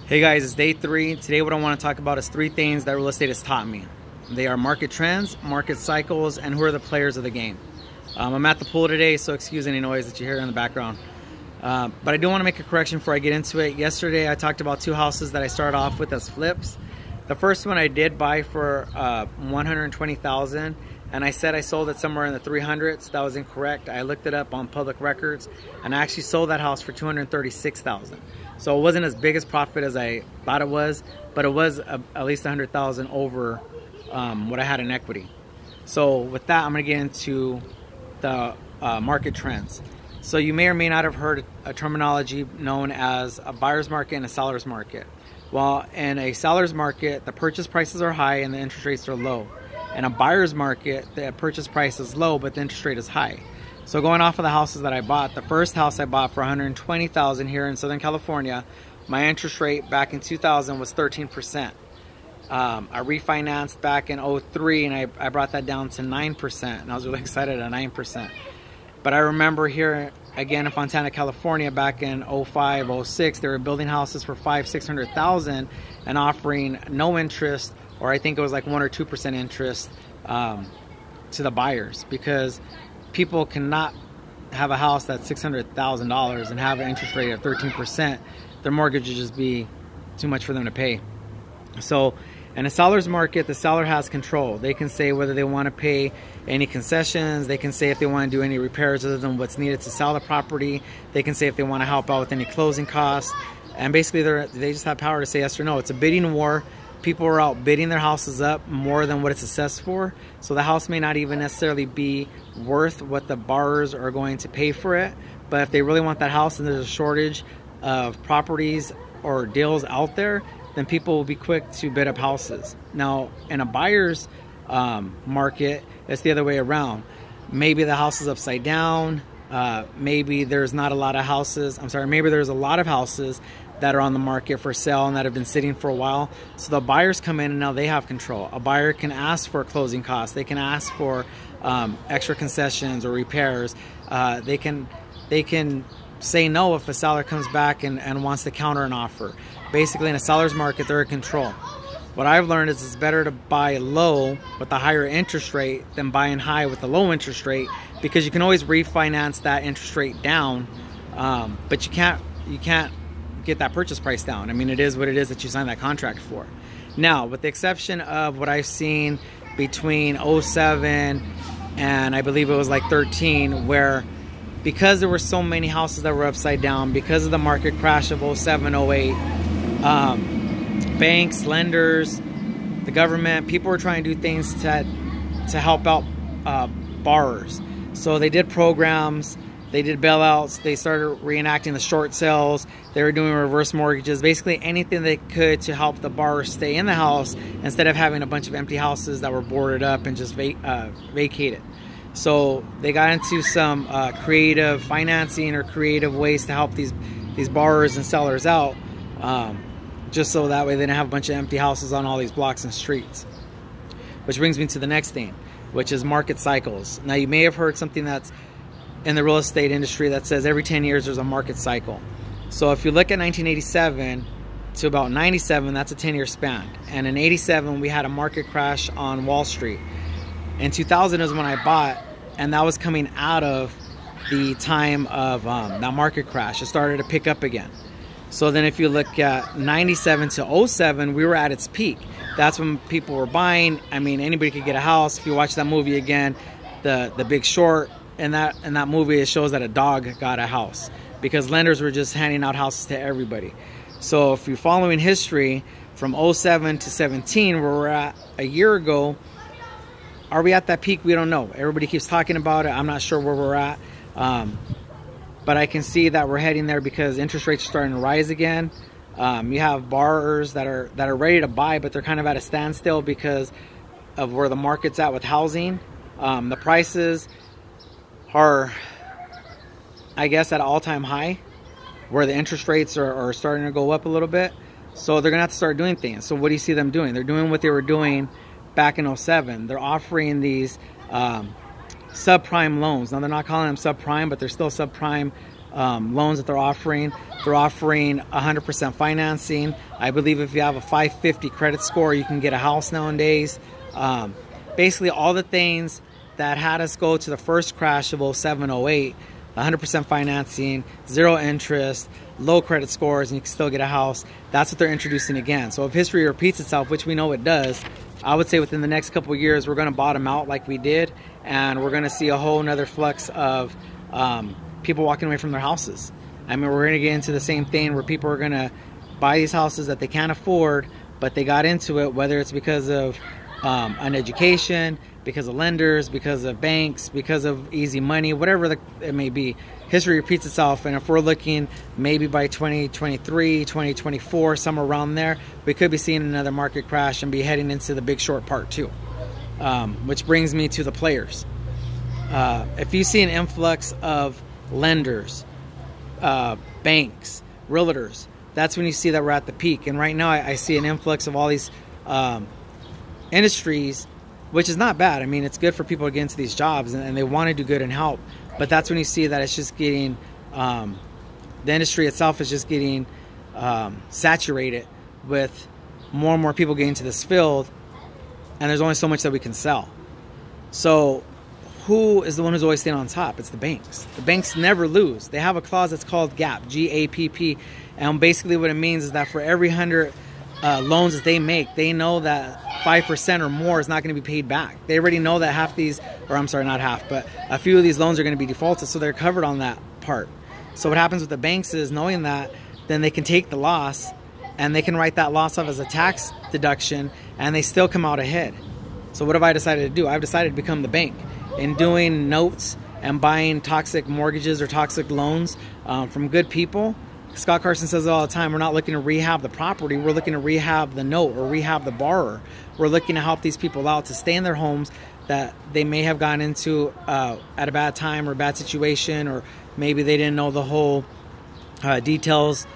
Hey guys, it's day 3. Today what I want to talk about is 3 things that real estate has taught me. They are market trends, market cycles, and who are the players of the game. I'm at the pool today, so excuse any noise that you hear in the background. But I do want to make a correction before I get into it. Yesterday I talked about 2 houses that I started off with as flips. The first one I did buy for $120,000, and I said I sold it somewhere in the 300s. That was incorrect. I looked it up on public records, and I actually sold that house for $236,000. So it wasn't as big as profit as I thought it was, but it was at least $100,000 over what I had in equity. So with that, I'm going to get into the market trends. So you may or may not have heard a terminology known as a buyer's market and a seller's market. Well, in a seller's market, the purchase prices are high and the interest rates are low. In a buyer's market, the purchase price is low, but the interest rate is high. So going off of the houses that I bought, the first house I bought for $120,000 here in Southern California, my interest rate back in 2000 was 13%. I refinanced back in 03 and I brought that down to 9%, and I was really excited at 9%. But I remember here again in Fontana, California, back in 05, 06, they were building houses for $500,000-600,000 and offering no interest, or I think it was like 1 or 2% interest to the buyers, because people cannot have a house that's $600,000 and have an interest rate of 13%. Their mortgage would just be too much for them to pay. So in a seller's market, the seller has control. They can say whether they want to pay any concessions. They can say if they want to do any repairs other than what's needed to sell the property. They can say if they want to help out with any closing costs. And basically they just have power to say yes or no. It's a bidding war. People are out bidding their houses up more than what it's assessed for. So the house may not even necessarily be worth what the borrowers are going to pay for it. But if they really want that house and there's a shortage of properties or deals out there, then people will be quick to bid up houses. Now, in a buyer's market, it's the other way around. Maybe the house is upside down. Maybe there's not a lot of houses. Maybe there's a lot of houses that are on the market for sale and that have been sitting for a while. So the buyers come in and now they have control. A buyer can ask for closing costs. They can ask for extra concessions or repairs. They can say no if a seller comes back and wants to counter an offer. Basically, in a seller's market, they're in control. What I've learned is it's better to buy low with a higher interest rate than buying high with a low interest rate, because you can always refinance that interest rate down, but you can't get that purchase price down. I mean, it is what it is that you signed that contract for. Now, with the exception of what I've seen between 07 and I believe it was like 13, where because there were so many houses that were upside down because of the market crash of 07, 08, banks, lenders, the government, people were trying to do things to help out borrowers. So they did programs, they did bailouts, they started reenacting the short sales, they were doing reverse mortgages, basically anything they could to help the borrower stay in the house instead of having a bunch of empty houses that were boarded up and just vacated. So they got into some creative financing or creative ways to help these borrowers and sellers out, just so that way they didn't have a bunch of empty houses on all these blocks and streets. Which brings me to the next thing, which is market cycles. Now, you may have heard something that's in the real estate industry that says every 10 years there's a market cycle. So if you look at 1987 to about 97, that's a 10-year span. And in 87, we had a market crash on Wall Street. In 2000 is when I bought, and that was coming out of the time of that market crash. It started to pick up again. So then if you look at 97 to 07, we were at its peak. That's when people were buying. I mean, anybody could get a house. If you watch that movie again, The Big Short, in that movie, it shows that a dog got a house because lenders were just handing out houses to everybody. So if you're following history from 07 to 17, where we're at a year ago, are we at that peak? We don't know. Everybody keeps talking about it. I'm not sure where we're at. But I can see that we're heading there because interest rates are starting to rise again. You have borrowers that are ready to buy, but they're kind of at a standstill because of where the market's at with housing. The prices are, I guess, at an all-time high, where the interest rates are starting to go up a little bit. So they're going to have to start doing things. So what do you see them doing? They're doing what they were doing back in 07. They're offering these subprime loans. Now, they're not calling them subprime, but they're still subprime loans that they're offering. They're offering 100% financing. I believe if you have a 550 credit score, you can get a house nowadays. Basically all the things that had us go to the first crash of 07, 08, 100% financing, zero interest, low credit scores, and you can still get a house. That's what they're introducing again. So if history repeats itself, which we know it does, I would say within the next couple of years, we're going to bottom out like we did, and we're going to see a whole nother flux of people walking away from their houses. I mean, we're going to get into the same thing where people are going to buy these houses that they can't afford, but they got into it, whether it's because of an education, because of lenders, because of banks, because of easy money, whatever it may be. History repeats itself, and if we're looking maybe by 2023, 2024, somewhere around there, we could be seeing another market crash and be heading into the Big Short Part 2. Which brings me to the players. If you see an influx of lenders, banks, realtors, that's when you see that we're at the peak. And right now I see an influx of all these industries, which is not bad. I mean, it's good for people to get into these jobs, and they want to do good and help. But that's when you see that it's just getting, the industry itself is just getting saturated with more and more people getting into this field, and there's only so much that we can sell. So who is the one who's always staying on top? It's the banks. The banks never lose. They have a clause that's called GAP, G-A-P-P, and basically what it means is that for every 100 loans that they make, they know that 5% or more is not going to be paid back. They already know that half these, or I'm sorry, not half, but a few of these loans are going to be defaulted, so they're covered on that part. So what happens with the banks is, knowing that, then they can take the loss and they can write that loss off as a tax deduction, and they still come out ahead. So what have I decided to do? I've decided to become the bank. In doing notes and buying toxic mortgages or toxic loans from good people, Scott Carson says it all the time, we're not looking to rehab the property, we're looking to rehab the note or rehab the borrower. We're looking to help these people out to stay in their homes that they may have gone into at a bad time or a bad situation, or maybe they didn't know the whole details.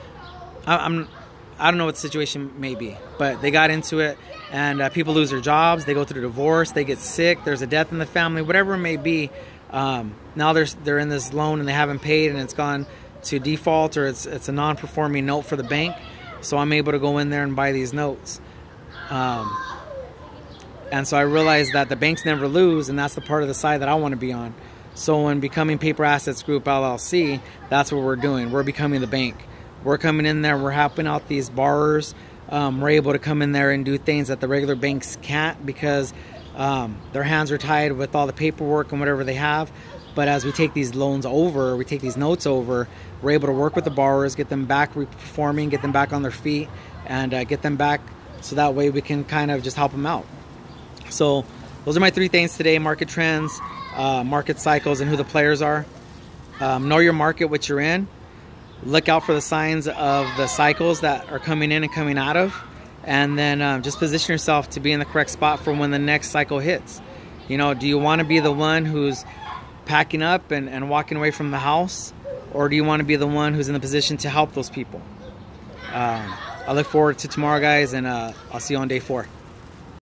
I don't know what the situation may be, but they got into it, and people lose their jobs, they go through a divorce, they get sick, there's a death in the family, whatever it may be. Now they're in this loan and they haven't paid, and it's gone to default, or it's a non-performing note for the bank. So I'm able to go in there and buy these notes. And so I realized that the banks never lose, and that's the part of the side that I want to be on. So when becoming Paper Assets Group LLC, that's what we're doing. We're becoming the bank. We're coming in there, we're helping out these borrowers. We're able to come in there and do things that the regular banks can't, because their hands are tied with all the paperwork and whatever they have. But as we take these loans over, we take these notes over, we're able to work with the borrowers, get them back performing, get them back on their feet, and get them back, so that way we can kind of just help them out. So those are my 3 things today: market trends, market cycles, and who the players are. Know your market, what you're in. Look out for the signs of the cycles that are coming in and coming out of, and then just position yourself to be in the correct spot for when the next cycle hits. You know, do you want to be the one who's packing up and walking away from the house, or do you want to be the one who's in the position to help those people? I look forward to tomorrow, guys, and I'll see you on day 4.